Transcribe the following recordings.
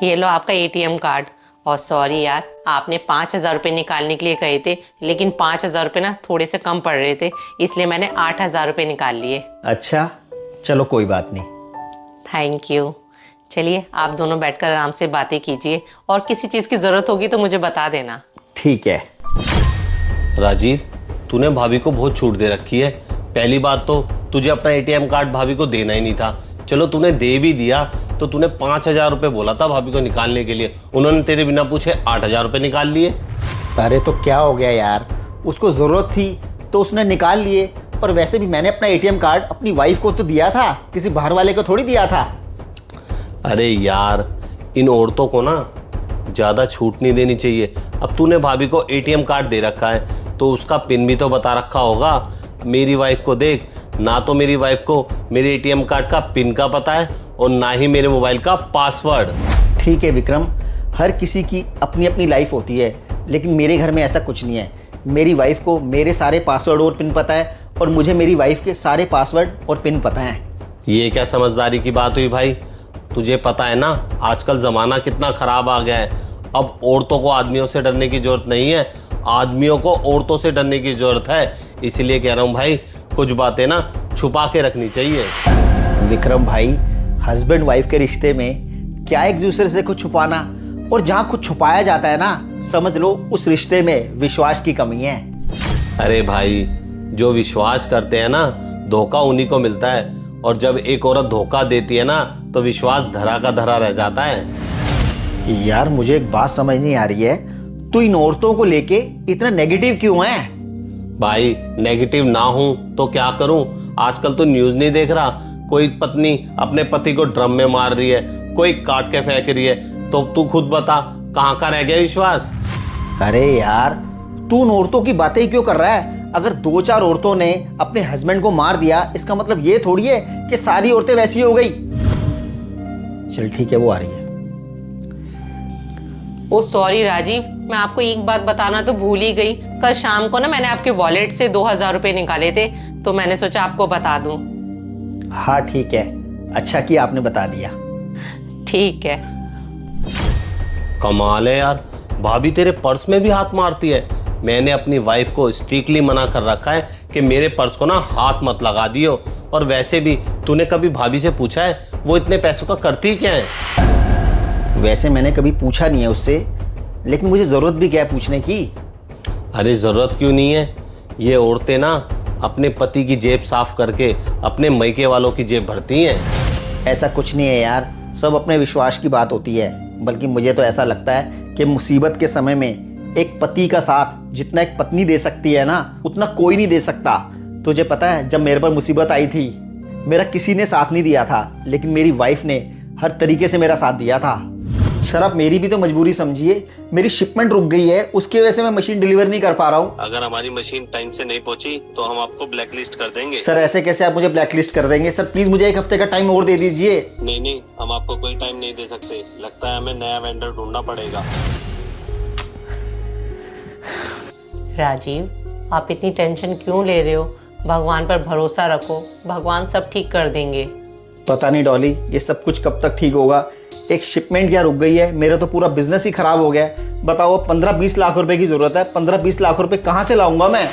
ये लो आपका ATM card. और सॉरी यार, आपने 5,000 रुपये निकालने के लिए कहे थे, लेकिन 5,000 रुपये ना थोड़े से कम पड़ रहे थे, इसलिए मैंने 8,000 रुपये निकाल लिए। अच्छा, चलो कोई बात नहीं। Thank you. चलिए आप दोनों बैठकर आराम से बातें कीजिए, और किसी चीज़ की ज़रूरत होगी तो मुझे बता देना। ठीक है। राजीव, तूने भाभी को बहुत छूट दे रखी है। पहली बात तो तुझे अपना एटीएम कार्ड भाभी को देना ही नहीं था। चलो तूने दे भी दिया तो तूने 5,000 रुपये बोला था भाभी को निकालने के लिए, उन्होंने तेरे बिना पूछे 8,000 रुपये निकाल लिए। अरे तो क्या हो गया यार, उसको ज़रूरत थी तो उसने निकाल लिए। और वैसे भी मैंने अपना एटीएम कार्ड अपनी वाइफ को तो दिया था, किसी बाहर वाले को थोड़ी दिया था। अरे यार, इन औरतों को ना ज़्यादा छूट नहीं देनी चाहिए। अब तूने भाभी को एटीएम कार्ड दे रखा है तो उसका पिन भी तो बता रखा होगा। मेरी वाइफ को देख, ना तो मेरी वाइफ को मेरे एटीएम कार्ड का पिन का पता है और ना ही मेरे मोबाइल का पासवर्ड। ठीक है विक्रम, हर किसी की अपनी अपनी लाइफ होती है, लेकिन मेरे घर में ऐसा कुछ नहीं है। मेरी वाइफ को मेरे सारे पासवर्ड और पिन पता है, और मुझे मेरी वाइफ के सारे पासवर्ड और पिन पता है। ये क्या समझदारी की बात हुई भाई? तुझे पता है ना आजकल ज़माना कितना ख़राब आ गया है। अब औरतों को आदमियों से डरने की ज़रूरत नहीं है, आदमियों को औरतों से डरने की ज़रूरत है। इसलिए कह रहा हूँ भाई, कुछ बातें ना छुपा के रखनी चाहिए। विक्रम भाई, हस्बैंड वाइफ के रिश्ते में क्या एक दूसरे से कुछ छुपाना, और जहाँ कुछ छुपाया जाता है ना, समझ लो उस रिश्ते में विश्वास की कमी है। अरे भाई, जो विश्वास करते हैं ना, धोखा उन्हीं को मिलता है। और जब एक औरत धोखा देती है ना, तो विश्वास धरा का धरा रह जाता है। यार मुझे एक बात समझ नहीं आ रही है, तू इन औरतों को लेके इतना नेगेटिव क्यों है? भाई नेगेटिव ना हूं तो क्या करूं? आजकल तो न्यूज़ नहीं देख रहा, कोई पत्नी अपने पति को ड्रम में मार रही है, कोई काट के फेंक रही है। तो तू खुद बता, कहाँ का रह गया विश्वास? अरे यार, तू उन औरतों की बातें ही क्यों कर रहा है? अगर 2-4 औरतों ने अपने हस्बैंड को मार दिया, इसका मतलब ये थोड़ी है कि सारी औरतें वैसी हो गई। चल ठीक है, वो आ रही है। ओ सॉरी राजीव, मैं आपको एक बात बताना तो भूल ही गई। कल शाम को ना मैंने आपके वॉलेट से 2,000 रुपये निकाले थे, तो मैंने सोचा आपको बता दूं। हाँ ठीक है, अच्छा किया आपने बता दिया। ठीक है। कमाल है यार, भाभी तेरे पर्स में भी हाथ मारती है। मैंने अपनी वाइफ को स्ट्रिक्टली मना कर रखा है कि मेरे पर्स को ना हाथ मत लगा दियो। और वैसे भी तूने कभी भाभी से पूछा है वो इतने पैसों का करती क्या है? वैसे मैंने कभी पूछा नहीं है उससे, लेकिन मुझे ज़रूरत भी क्या है पूछने की। अरे ज़रूरत क्यों नहीं है? ये औरतें ना अपने पति की जेब साफ करके अपने मैके वालों की जेब भरती हैं। ऐसा कुछ नहीं है यार, सब अपने विश्वास की बात होती है। बल्कि मुझे तो ऐसा लगता है कि मुसीबत के समय में एक पति का साथ जितना एक पत्नी दे सकती है ना, उतना कोई नहीं दे सकता। तुझे पता है, जब मेरे पर मुसीबत आई थी, मेरा किसी ने साथ नहीं दिया था, लेकिन मेरी वाइफ ने हर तरीके से मेरा साथ दिया था। सर आप मेरी भी तो मजबूरी समझिए, मेरी शिपमेंट रुक गई है, उसकी वजह से मैं मशीन डिलीवर नहीं कर पा रहा हूँ। अगर हमारी मशीन टाइम से नहीं पहुंची तो हम आपको ब्लैकलिस्ट कर देंगे। सर ऐसे कैसे आप मुझे ब्लैकलिस्ट कर देंगे? सर प्लीज़ मुझे 1 हफ्ते का टाइम और दे दीजिए। नहीं, हम आपको कोई टाइम नहीं दे सकते। लगता है हमें नया वेंडर ढूंढना पड़ेगा। राजीव, आप इतनी टेंशन क्यों ले रहे हो? भगवान पर भरोसा रखो, भगवान सब ठीक कर देंगे। पता नहीं डॉली, ये सब कुछ कब तक ठीक होगा? एक शिपमेंट क्या रुक गई है, मेरा तो पूरा बिजनेस ही खराब हो गया है। बताओ, 15-20 लाख रुपए की जरूरत है, 15-20 लाख रुपए कहाँ से लाऊंगा मैं?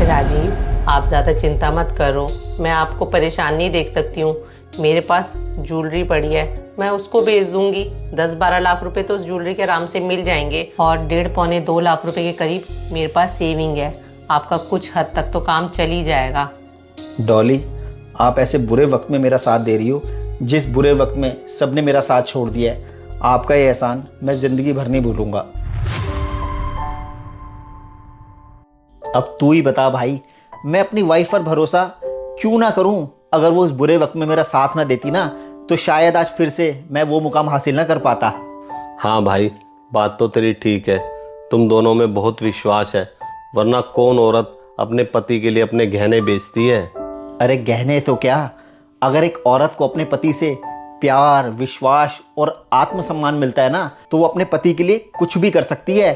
राजीव, आप ज़्यादा चिंता मत करो, मैं आपको परेशान नहीं देख सकती हूँ। मेरे पास ज्वेलरी पड़ी है, मैं उसको बेच दूंगी। 10-12 लाख रुपए तो उस ज्वेलरी के आराम से मिल जाएंगे, और 1.5-2 लाख रुपए के करीब मेरे पास सेविंग है। आपका कुछ हद तक तो काम चल ही जाएगा। डॉली, आप ऐसे बुरे वक्त में मेरा साथ दे रही हो, जिस बुरे वक्त में सबने मेरा साथ छोड़ दिया है। आपका ये एहसान मैं जिंदगी भर नहीं भूलूंगा। अब तू ही बता भाई, मैं अपनी वाइफ पर भरोसा क्यों ना करूं? अगर वो उस बुरे वक्त में मेरा साथ ना देती ना, तो शायद आज फिर से मैं वो मुकाम हासिल ना कर पाता। हाँ भाई, बात तो तेरी ठीक है, तुम दोनों में बहुत विश्वास है, वरना कौन औरत अपने पति के लिए अपने गहने बेचती है? अरे गहने तो क्या, अगर एक औरत को अपने पति से प्यार, विश्वास और आत्मसम्मान मिलता है ना, तो वो अपने पति के लिए कुछ भी कर सकती है।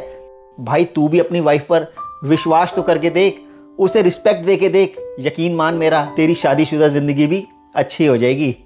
भाई तू भी अपनी वाइफ पर विश्वास तो करके देख, उसे रिस्पेक्ट दे के देख। यकीन मान मेरा, तेरी शादीशुदा जिंदगी भी अच्छी हो जाएगी।